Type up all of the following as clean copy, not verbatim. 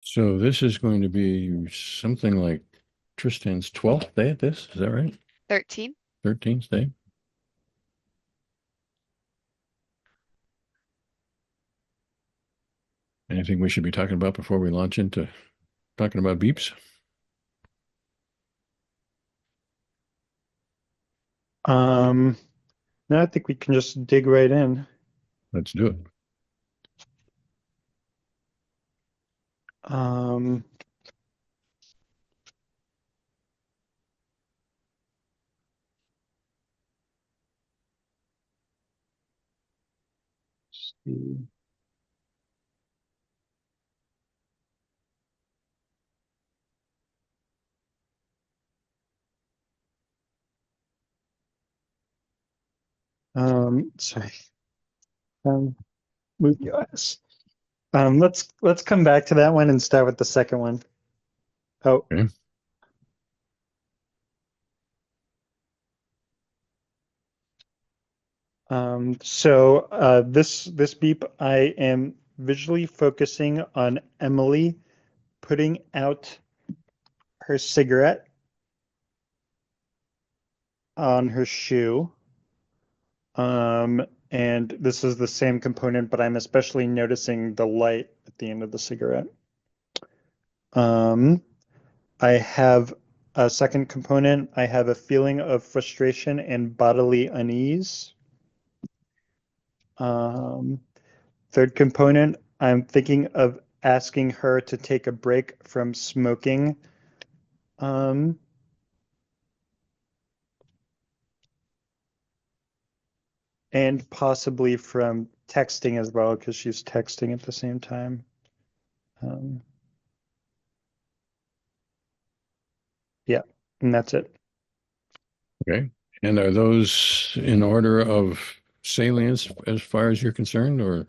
So this is going to be something like Tristan's 12th day at this. Is that right? 13. 13th day. Anything we should be talking about before we launch into talking about beeps? Um, no, I think we can just dig right in. Let's do it. Um, see. Sorry. Um, move US. Let's come back to that one and start with the second one. Oh, Okay. this beep, I am visually focusing on Emily putting out her cigarette on her shoe. Um, and this is the same component, but I'm especially noticing the light at the end of the cigarette. Um, I have a second component. I have a feeling of frustration and bodily unease. Um, Third component, I'm thinking of asking her to take a break from smoking. Um, and possibly from texting as well, because she's texting at the same time. Um, yeah, and that's it. Okay. And are those in order of salience as far as you're concerned, or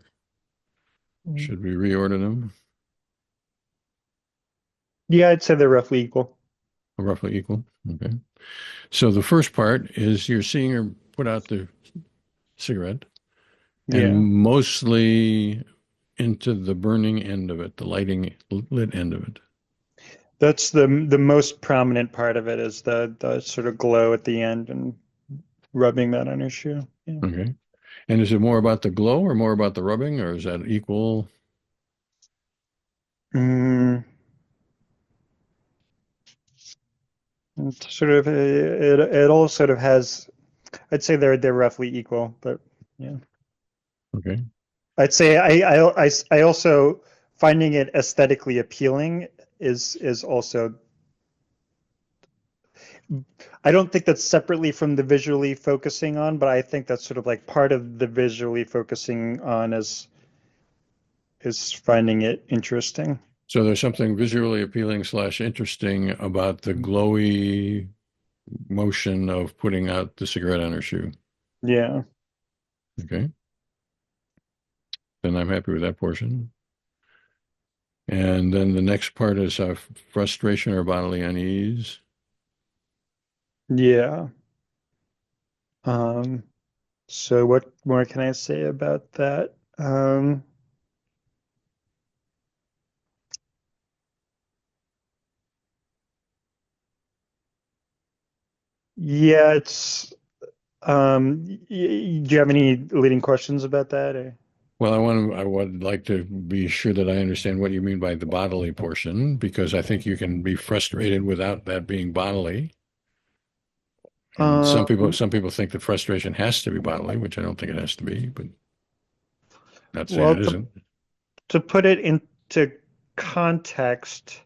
should we reorder them? Yeah, I'd say they're roughly equal. Roughly equal. Okay. So the first part is you're seeing her put out the cigarette and Yeah, mostly into the burning end of it, the lighting lit end of it. that's the most prominent part of it is the sort of glow at the end and rubbing that on her shoe. Yeah. Okay. And is it more about the glow or more about the rubbing, or is that equal? Mm, it's sort of it all sort of has. I'd say they're roughly equal, but yeah. Okay. I'd say I also finding it aesthetically appealing is also I don't think that's separately from the visually focusing on, but I think that's sort of like part of the visually focusing on is finding it interesting. So there's something visually appealing slash interesting about the glowy motion of putting out the cigarette on her shoe. Yeah. Okay. Then I'm happy with that portion. And then the next part is frustration or bodily unease. Yeah. Um, so what more can I say about that? Yeah, it's do you have any leading questions about that or? Well, I would like to be sure that I understand what you mean by the bodily portion, because I think you can be frustrated without that being bodily. And Um, some people think that frustration has to be bodily, which I don't think it has to be, but not saying well, it isn't. to put it into context,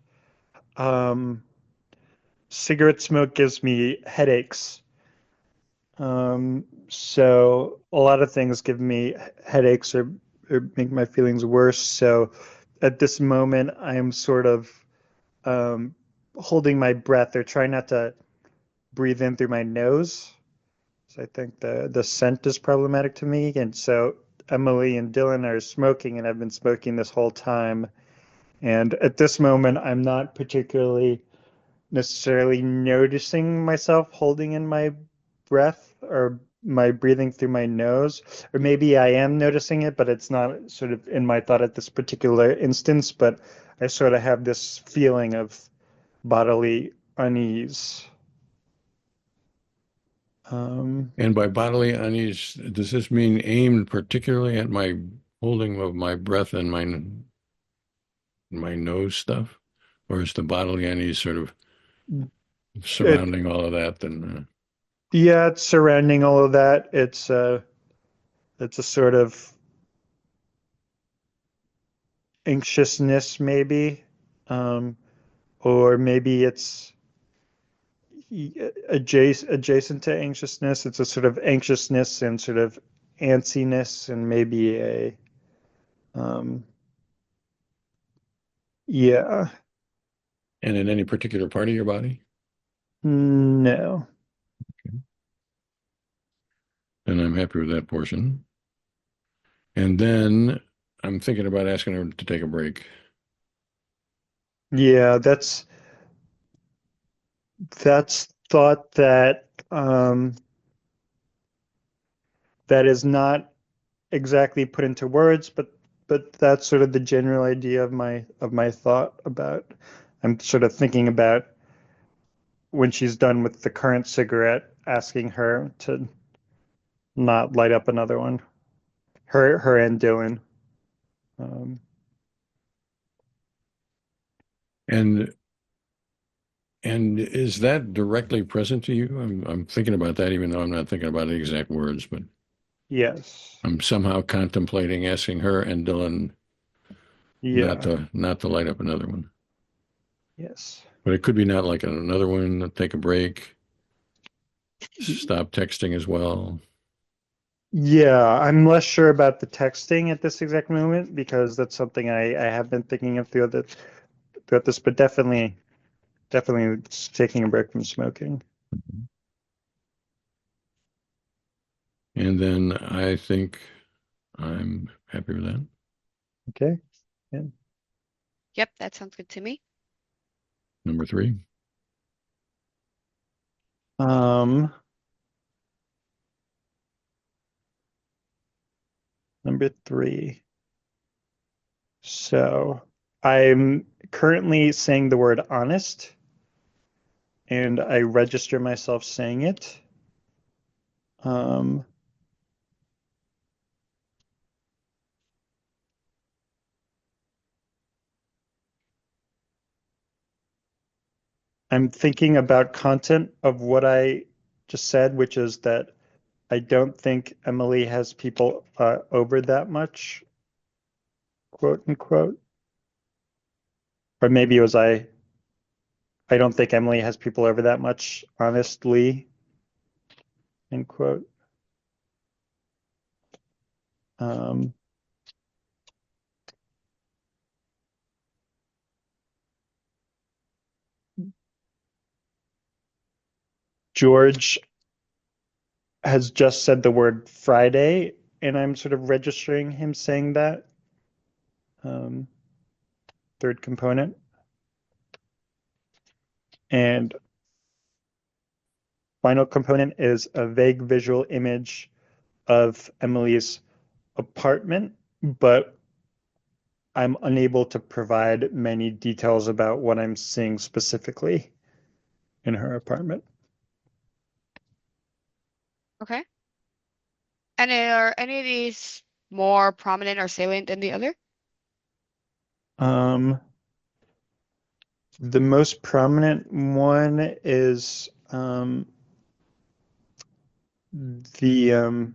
um, cigarette smoke gives me headaches. So a lot of things give me headaches or make my feelings worse. So at this moment, I'm sort of um, holding my breath or trying not to breathe in through my nose. So I think the scent is problematic to me. And so Emily and Dylan are smoking, and I've been smoking this whole time. And at this moment, I'm not particularly necessarily noticing myself holding in my breath or my breathing through my nose. Or maybe I am noticing it, but it's not sort of in my thought at this particular instance. But I sort of have this feeling of bodily unease. Um, And by bodily unease, does this mean aimed particularly at my holding of my breath and my nose stuff? Or is the bodily unease sort of it, surrounding all of that? Then yeah, it's surrounding all of that. It's a sort of anxiousness, maybe, um, or maybe it's adjacent to anxiousness. It's a sort of anxiousness and sort of antsiness, and maybe a um, yeah, and in any particular part of your body? no, Then I'm happy with that portion. And then I'm thinking about asking her to take a break. yeah, that's thought that that is not exactly put into words, but that's sort of the general idea of my thought about. I'm sort of thinking about when she's done with the current cigarette, asking her to not light up another one. Her and Dylan. Um, And and is that directly present to you? I'm thinking about that, even though I'm not thinking about the exact words, but yes. I'm somehow contemplating asking her and Dylan Yeah. not to light up another one. Yes. But it could be not like another one, take a break, stop texting as well. Yeah, I'm less sure about the texting at this exact moment because that's something I have been thinking of throughout this, but definitely taking a break from smoking. And then I think I'm happy with that. Okay. Yeah. Yep, that sounds good to me. Number three. Um, Number three. So I'm currently saying the word honest, and I register myself saying it. Um, I'm thinking about content of what I just said, which is that I don't think Emily has people over that much, quote unquote. Or maybe it was I don't think Emily has people over that much, honestly, end quote. Um, George has just said the word Friday, and I'm sort of registering him saying that. Um, Third component. And final component is a vague visual image of Emily's apartment, but I'm unable to provide many details about what I'm seeing specifically in her apartment. Okay. And are any of these more prominent or salient than the other? Um, the most prominent one is the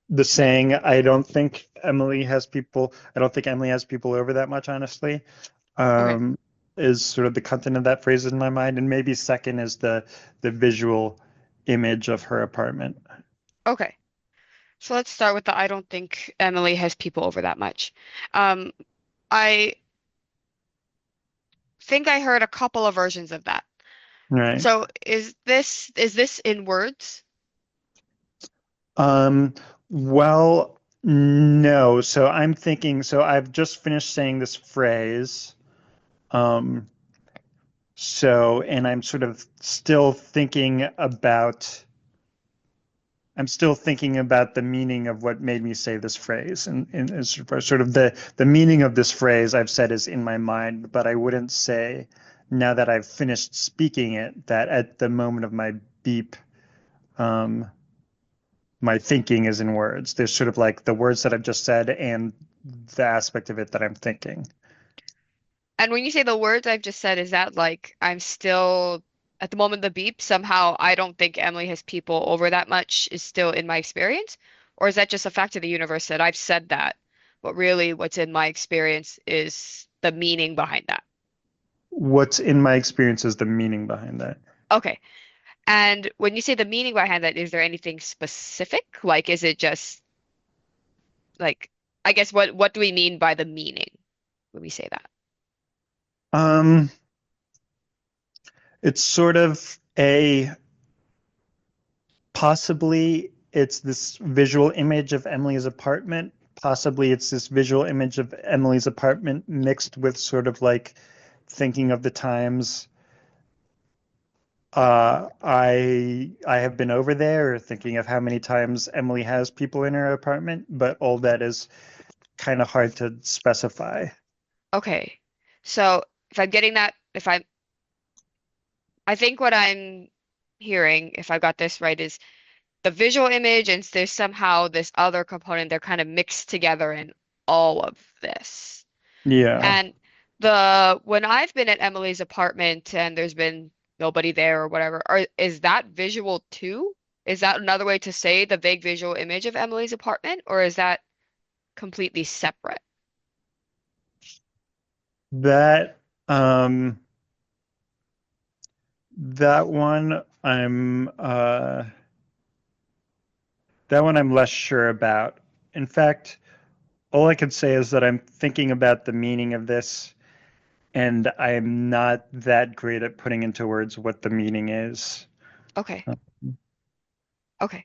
the saying, I don't think Emily has people over that much, honestly, Okay. um, is sort of the content of that phrase in my mind. And maybe second is the visual image of her apartment. Okay. So let's start with the I don't think Emily has people over that much. Um, I think I heard a couple of versions of that. Right. So is this in words? Um, well, no. So I'm thinking, so I've just finished saying this phrase. Um, and I'm sort of still thinking about I'm still thinking about the meaning of what made me say this phrase, and sort of the meaning of this phrase I've said is in my mind, but I wouldn't say now that I've finished speaking it that at the moment of my beep, um, my thinking is in words. There's sort of like the words that I've just said and the aspect of it that I'm thinking. And when you say the words I've just said, is that like I'm still at the moment of the beep, somehow I don't think Emily has people over that much is still in my experience? Or is that just a fact of the universe that I've said that, but really what's in my experience is the meaning behind that? What's in my experience is the meaning behind that. Okay. And when you say the meaning behind that, is there anything specific? Like, is it just like, I guess what do we mean by the meaning when we say that? Um, it's sort of a possibly it's this visual image of Emily's apartment. Possibly it's this visual image of Emily's apartment mixed with sort of like thinking of the times I have been over there, or thinking of how many times Emily has people in her apartment, but all that is kind of hard to specify. Okay. So if I'm getting that, if I think what I'm hearing, if I got this right, is the visual image and there's somehow this other component, they're kind of mixed together in all of this. Yeah. And the when I've been at Emily's apartment and there's been nobody there or whatever, is that visual too? Is that another way to say the vague visual image of Emily's apartment, or is that completely separate? That um that one I'm less sure about. In fact, all I can say is that I'm thinking about the meaning of this, and I'm not that great at putting into words what the meaning is. Okay. Okay.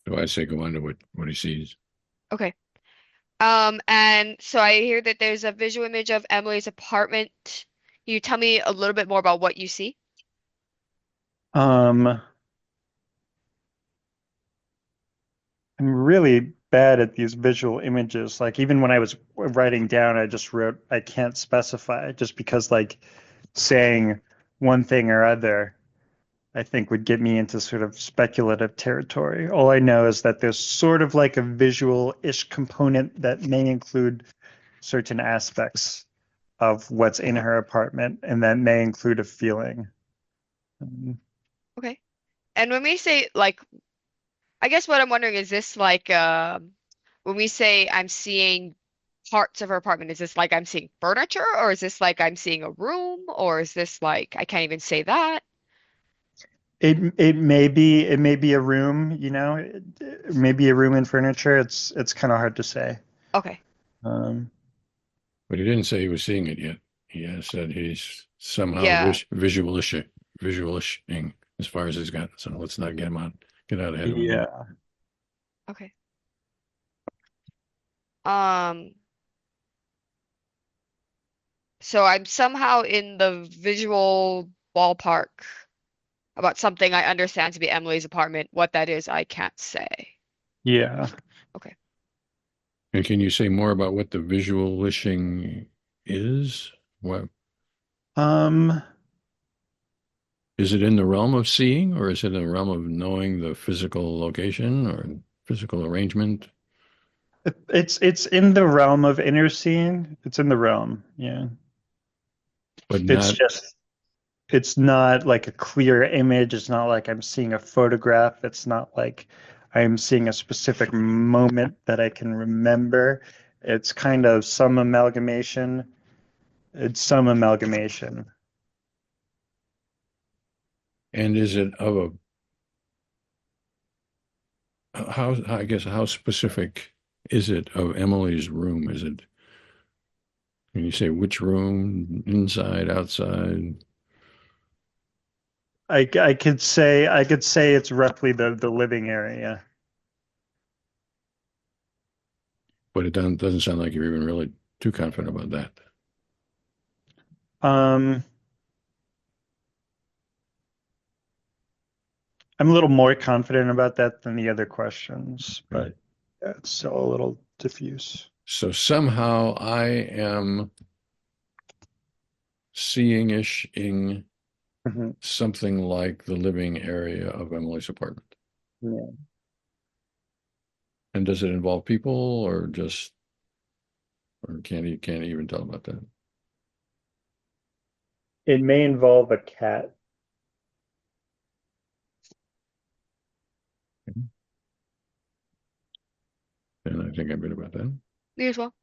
So I say go on to what he sees. Okay. And so I hear that there's a visual image of Emily's apartment. Can you tell me a little bit more about what you see? Um, I'm really bad at these visual images. Like even when I was writing down, I just wrote I can't specify just because like saying one thing or other, I think would get me into sort of speculative territory. All I know is that there's sort of like a visual-ish component that may include certain aspects of what's in her apartment, and that may include a feeling. Um, Okay. And when we say like, I guess what I'm wondering is this like when we say I'm seeing parts of her apartment, is this like I'm seeing furniture, or is this like I'm seeing a room, or is this like I can't even say that? it may be a room, you know, it may be a room and furniture. It's kind of hard to say. Okay. Um, But he didn't say he was seeing it yet. He has said he's somehow Yeah. visualishing as far as he's got. So let's not get out ahead of him. yeah. Okay. Um, so I'm somehow in the visual ballpark about something I understand to be Emily's apartment. What that is, I can't say. Yeah. Okay. And can you say more about what the visualishing is? What Um, is it in the realm of seeing, or is it in the realm of knowing the physical location or physical arrangement, it's in the realm of inner seeing. It's in the realm. Yeah. but It's not just it's not like a clear image. It's not like I'm seeing a photograph. It's not like I'm seeing a specific moment that I can remember. It's kind of some amalgamation. It's some amalgamation. and is it of how I guess how specific is it of Emily's room? Is it can you say which room, inside, outside? I could say it's roughly the living area. But it doesn't sound like you're even really too confident about that. Um, I'm a little more confident about that than the other questions, Right. but yeah, it's still a little diffuse. So somehow I am seeing-ish-ing Mhm. something like the living area of Emily's apartment. Yeah. And does it involve people or just, or can't you even tell about that? It may involve a cat. And I think I'm good about that. Me as well.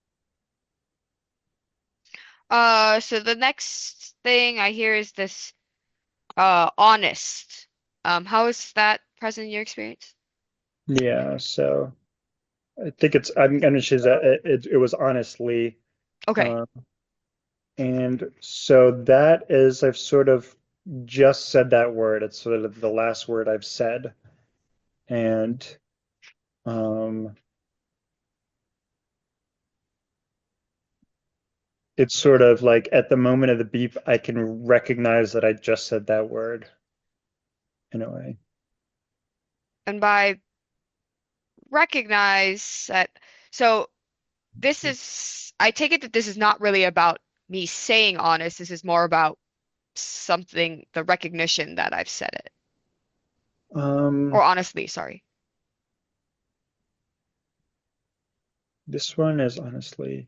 So the next thing I hear is this honest. How is that present in your experience? Yeah, so I think I'm gonna choose that it was honestly. Okay. Uh, and so that is, I've sort of just said that word. It's sort of the last word I've said. And um, it's sort of like at the moment of the beep, I can recognize that I just said that word in a way. And by recognize that, so this is, I take it that this is not really about me saying honest. This is more about something, the recognition that I've said it. Or Um, honestly, sorry. this one is honestly,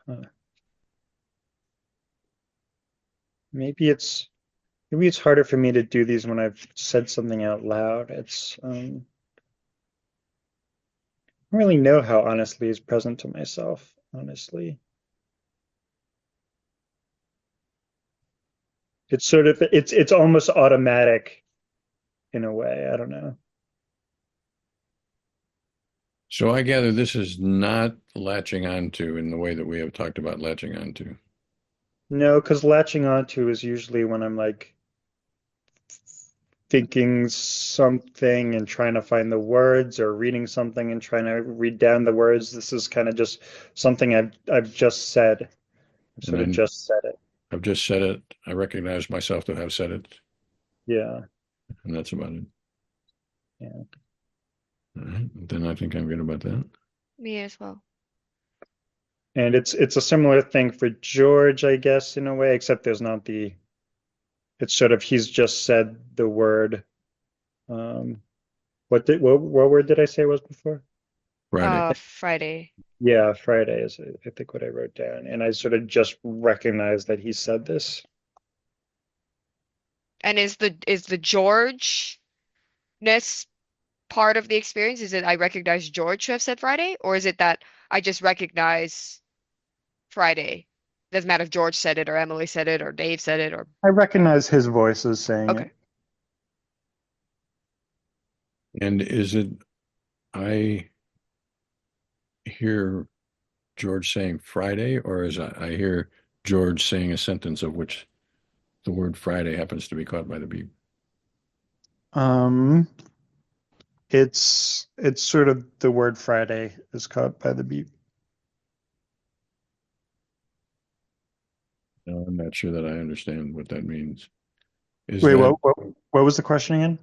uh, maybe it's maybe it's harder for me to do these when I've said something out loud. I don't really know how honestly is present to myself, honestly. It's sort of it's almost automatic in a way. I don't know. So I gather this is not latching onto in the way that we have talked about latching onto. No, because latching onto is usually when I'm like thinking something and trying to find the words or reading something and trying to read down the words. This is kind of just something I've just said. I've And sort of then just said it. I've just said it. I recognize myself to have said it, Yeah. and that's about it. Yeah. All right. Then I think I'm good about that. Me as well. And it's a similar thing for George, I guess, in a way, except there's not the it's sort of he's just said the word. Um, what word did I say was before? Friday. Friday. Yeah, Friday is I think what I wrote down, and I sort of just recognized that he said this. And is the George-ness part of the experience? Is it I recognize George to have said Friday, or is it that I just recognize Friday? Doesn't matter if George said it or Emily said it or Dave said it or I recognize his voice as saying it. okay. And is it, I hear George saying Friday, or is I hear George saying a sentence of which the word Friday happens to be caught by the beep? Um, it's sort of the word Friday is caught by the beep. No, I'm not sure that I understand what that means. Is Wait, that what was the question again?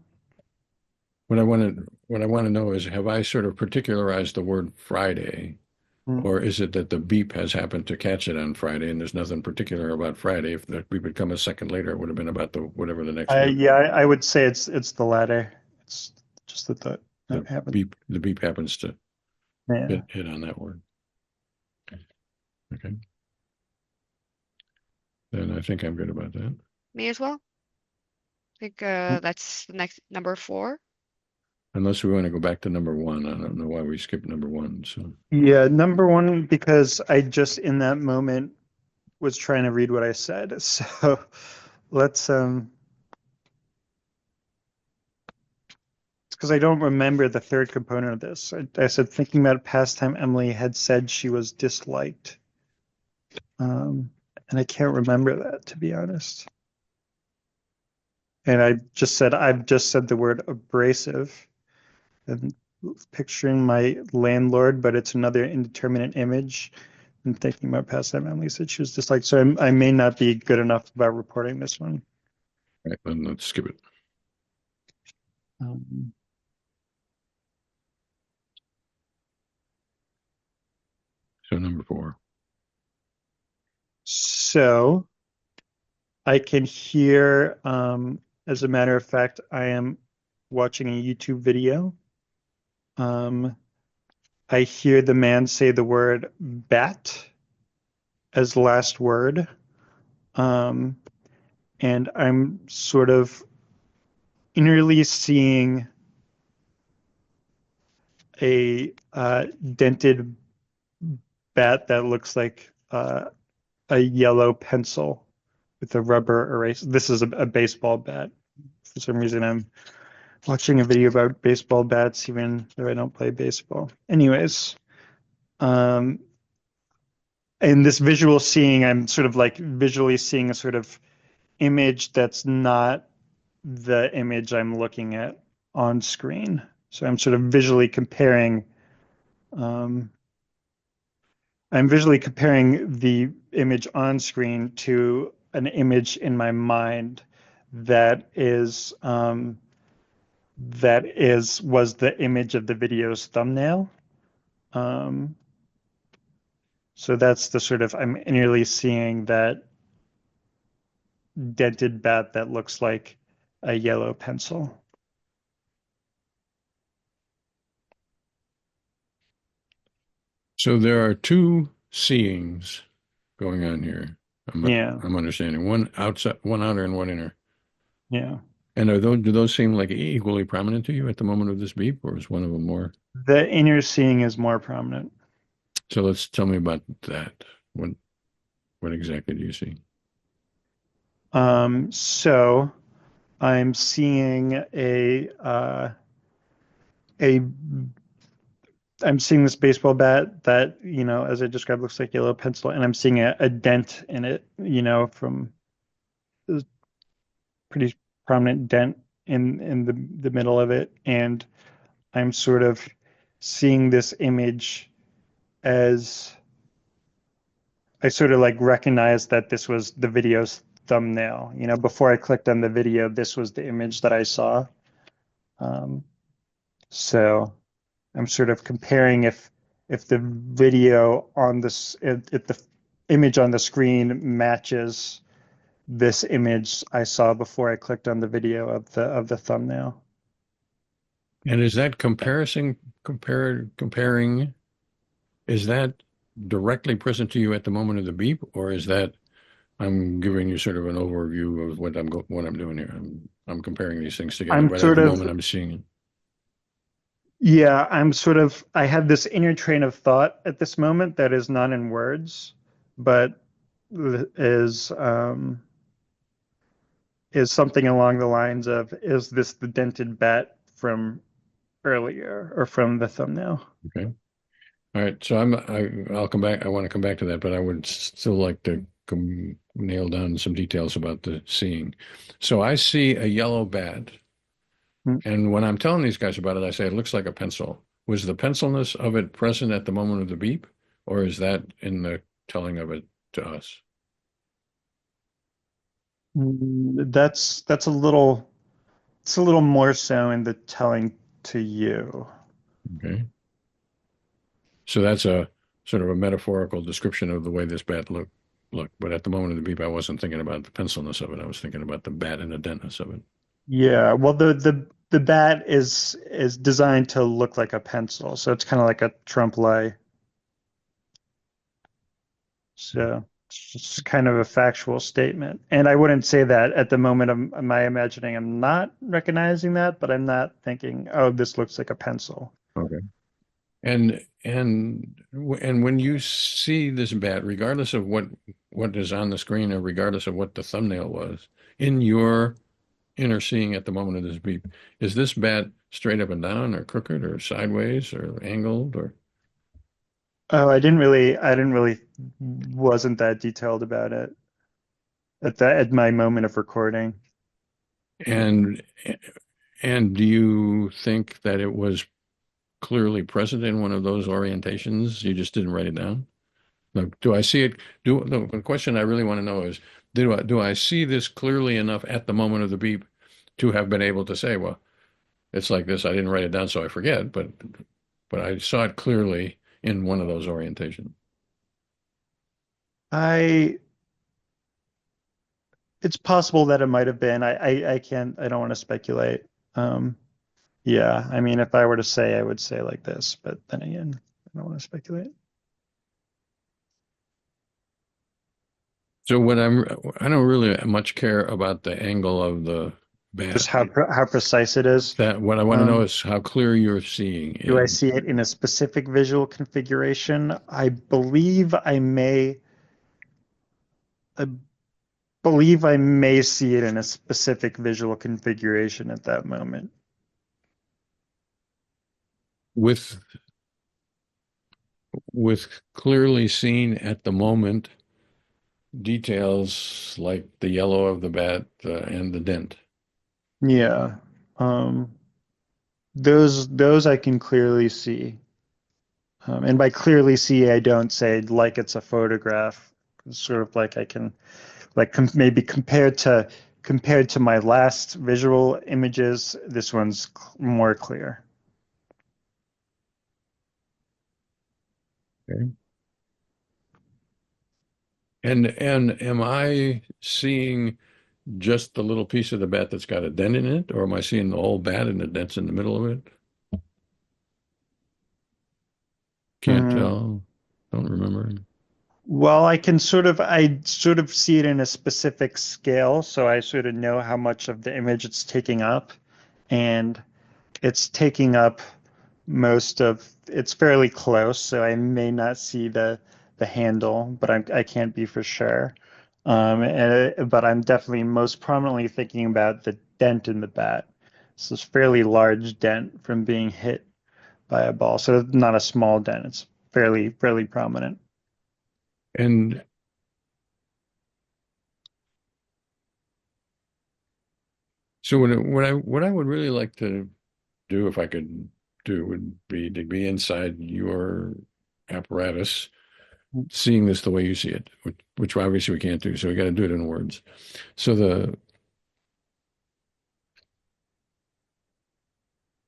what I want to know is have I sort of particularized the word Friday, Hmm. or is it that the beep has happened to catch it on Friday and there's nothing particular about Friday? If the beep had come a second later, it would have been about the whatever the next word. Yeah, I would say it's the latter. It's just that happened. The beep happens to Yeah. hit on that word. Okay. Then I think I'm good about that. Me as well. I think that's the next number four. Unless we want to go back to number one. I don't know why we skipped number one. So Yeah, number one, because I just in that moment was trying to read what I said. So let's it's because I don't remember the third component of this. I said thinking about past time Emily had said she was disliked. And I can't remember that, to be honest. And I've just said the word abrasive and picturing my landlord, but it's another indeterminate image. And thinking about past time Emily said she was disliked. So I may not be good enough about reporting this one. right, then let's skip it. Um, So number four. so I can hear, as a matter of fact, I am watching a YouTube video. Um, I hear the man say the word bat as last word. Um, and I'm sort of innerly seeing a dented bat that looks like a yellow pencil with a rubber eraser. This is a baseball bat. For some reason, I'm watching a video about baseball bats, even though I don't play baseball. Anyways, um, in this visual seeing, I'm sort of like visually seeing a sort of image that's not the image I'm looking at on screen. So um, I'm visually comparing the image on screen to an image in my mind that was the image of the video's thumbnail. Um, so that's the sort of I'm nearly seeing that dented bat that looks like a yellow pencil. So there are two seeings going on here. Yeah, I'm understanding one outside, one outer, and one inner. yeah. And do those seem like equally prominent to you at the moment of this beep, or is one of them more? The inner seeing is more prominent. So let's tell me about that. What exactly do you see? So I'm seeing a I'm seeing this baseball bat that, as I described, looks like yellow pencil, and I'm seeing a dent in it, from a pretty prominent dent in the middle of it. And I'm sort of seeing this image as I sort of like recognize that this was the video's thumbnail. Before I clicked on the video, this was the image that I saw. Um, so I'm sort of comparing if the video on this if the image on the screen matches this image I saw before I clicked on the video of the thumbnail. And is that comparing, is that directly present to you at the moment of the beep, or is that I'm giving you sort of an overview of what I'm doing here? I'm comparing these things together, I'm but at sort the of moment I'm seeing it. Yeah, I have this inner train of thought at this moment that is not in words, but is um, is something along the lines of, is this the dented bat from earlier or from the thumbnail? Okay. All right. So I'll come back. I want to come back to that, but I would still like to nail down some details about the seeing. So I see a yellow bat, Hmm. and when I'm telling these guys about it, I say it looks like a pencil. Was the pencilness of it present at the moment of the beep, or is that in the telling of it to us? That's a little it's a little more so in the telling to you. Okay. So that's a sort of a metaphorical description of the way this bat looked. But at the moment of the beep, I wasn't thinking about the pencilness of it. I was thinking about the bat and the dentness of it. Yeah, well, the bat is designed to look like a pencil, so it's kind of like a trompe l'oeil. So it's just kind of a factual statement. And I wouldn't say that at the moment of my imagining, I'm not recognizing that, but I'm not thinking, oh, this looks like a pencil. Okay. And when you see this bat, regardless of what is on the screen or regardless of what the thumbnail was, in your inner seeing at the moment of this beep, is this bat straight up and down or crooked or sideways or angled or Oh, I didn't really, wasn't that detailed about it at my moment of recording. and and do you think that it was clearly present in one of those orientations? You just didn't write it down? No, do I see it? The question I really want to know is, do I see this clearly enough at the moment of the beep to have been able to say, well, It's like this. I didn't write it down, so I forget, but I saw it clearly in one of those orientations. I it's possible that it might have been. I can't. I don't want to speculate. Um, yeah, I mean, if I were to say, I would say like this, but then again, I don't want to speculate. So I don't really much care about the angle of the Just bat. how precise it is. That what I want to know Um, is how clear you're seeing do I in see it in a specific visual configuration? I believe I may see it in a specific visual configuration at that moment. with clearly seen at the moment details like the yellow of the bat and the dent. Yeah. Um, those I can clearly see. And by clearly see, I don't say like it's a photograph. It's sort of like I can like maybe compared to my last visual images, this one's more clear. Okay. And am I seeing just the little piece of the bat that's got a dent in it, or am I seeing the whole bat and the dent's in the middle of it? Can't Mm, tell. Don't remember. well, I sort of see it in a specific scale, so I sort of know how much of the image it's taking up, and it's taking up it's fairly close, so I may not see the handle, but I can't be for sure. But I'm definitely most prominently thinking about the dent in the bat. It's this fairly large dent from being hit by a ball. So it's not a small dent. It's fairly prominent. And so what I would really like to do if I could do would be to be inside your apparatus, seeing this the way you see it, which obviously we can't do. So we got to do it in words.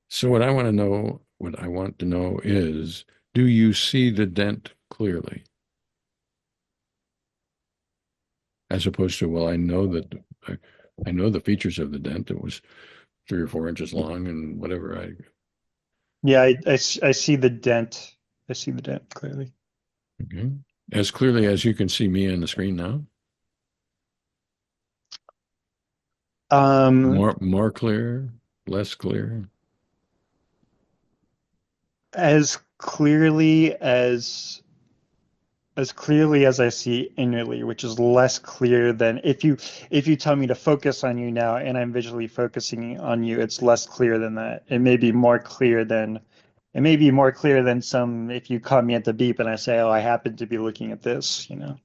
So what I want to know is, do you see the dent clearly? As opposed to, well, I know the features of the dent. It was 3 or 4 inches long and whatever. Yeah, I see the dent. I see the dent clearly. Okay. As clearly as you can see me on the screen now. Um, More clear, less clear. as clearly as clearly as I see inwardly, which is less clear than if you tell me to focus on you now and I'm visually focusing on you, it's less clear than that. It may be more clear than some if you caught me at the beep and I say, oh, I happen to be looking at this, you know.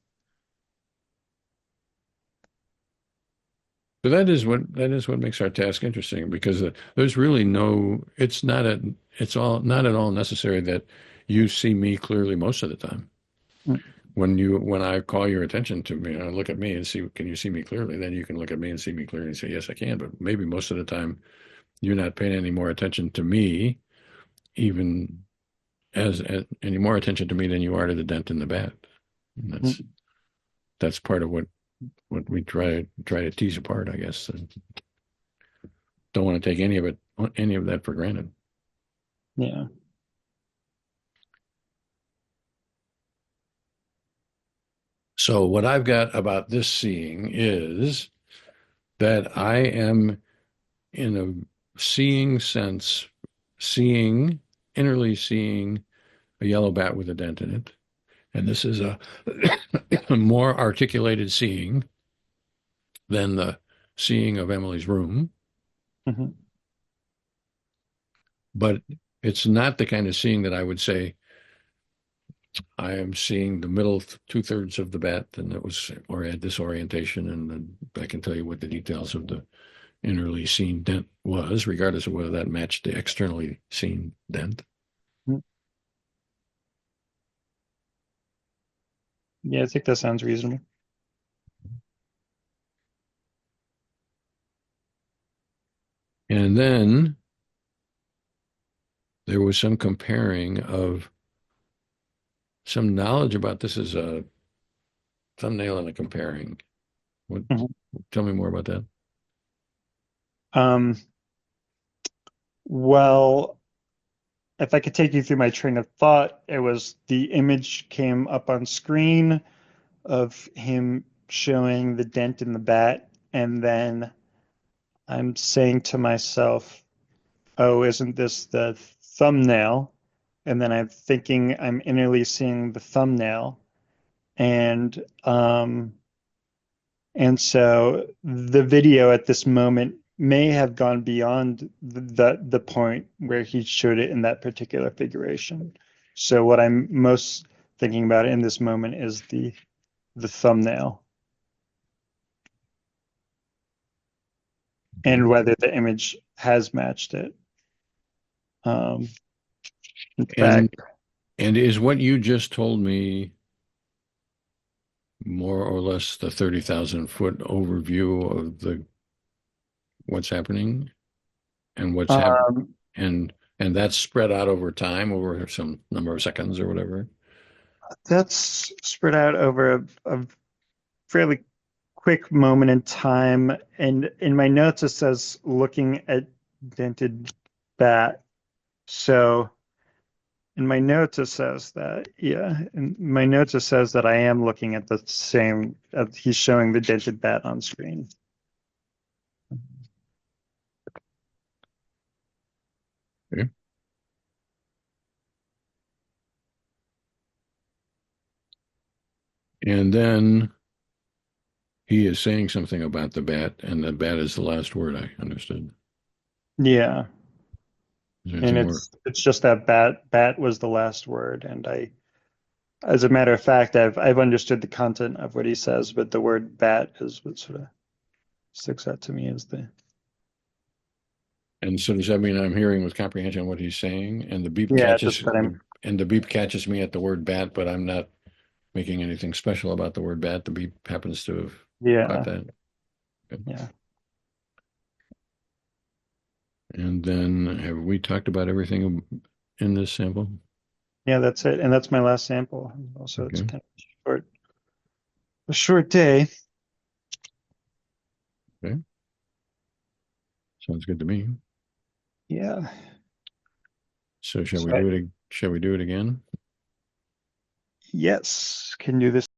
So that is what makes our task interesting because there's really it's all not at all necessary that you see me clearly most of the time. Mm, When I call your attention to me, look at me and see, can you see me clearly? Then you can look at me and see me clearly and say, yes, I can. But maybe most of the time you're not paying any more attention to me, even any more attention to me than you are to the dent in the bat. And mm, that's part of what we try to tease apart, I guess. And don't want to take any of that for granted. yeah. So what I've got about this seeing is that I am in a seeing sense, innerly seeing a yellow bat with a dent in it. And this is a more articulated seeing than the seeing of Emily's room, Hmm. but it's not the kind of seeing that I would say I am seeing the middle 2/3 of the bat, and it was or had this orientation, and then I can tell you what the details of the innerly seen dent was, regardless of whether that matched the externally seen dent. Yeah, I think that sounds reasonable. And then there was some comparing of some knowledge about this as a thumbnail and a comparing. What? Mhm. Tell me more about that. Um, well, if I could take you through my train of thought, it was the image came up on screen of him showing the dent in the bat, and then I'm saying to myself, oh, isn't this the thumbnail? And then I'm thinking I'm innerly seeing the thumbnail. And so the video at this moment may have gone beyond the point where he showed it in that particular configuration. So what I'm most thinking about in this moment is the thumbnail and whether the image has matched it. In And fact, and is what you just told me more or less the 30,000 foot overview of the what's happening and what's happened um, and that's spread out over time over some number of seconds or whatever. that's spread out over a fairly quick moment in time. And in my notes, it says looking at dented bat. So in my notes, it says that, yeah, in my notes, it says that I am looking at the same, he's showing the dented bat on screen. Okay. And then he is saying something about the bat, and the bat is the last word I understood. Yeah. Is there And some more? it's just that bat was the last word. And as a matter of fact, I've understood the content of what he says, but the word bat is what sort of sticks out to me as the And so does that mean I'm hearing with comprehension what he's saying? And yeah, just that I'm the beep catches me at the word bat, but I'm not making anything special about the word bat. The beep happens to have caught yeah, that. Good. yeah. And then have we talked about everything in this sample? Yeah, that's it. And that's my last sample. Also, it's Okay. kind of a short day. Okay. Sounds good to me. Yeah. So So shall we do it again? yes, can do this.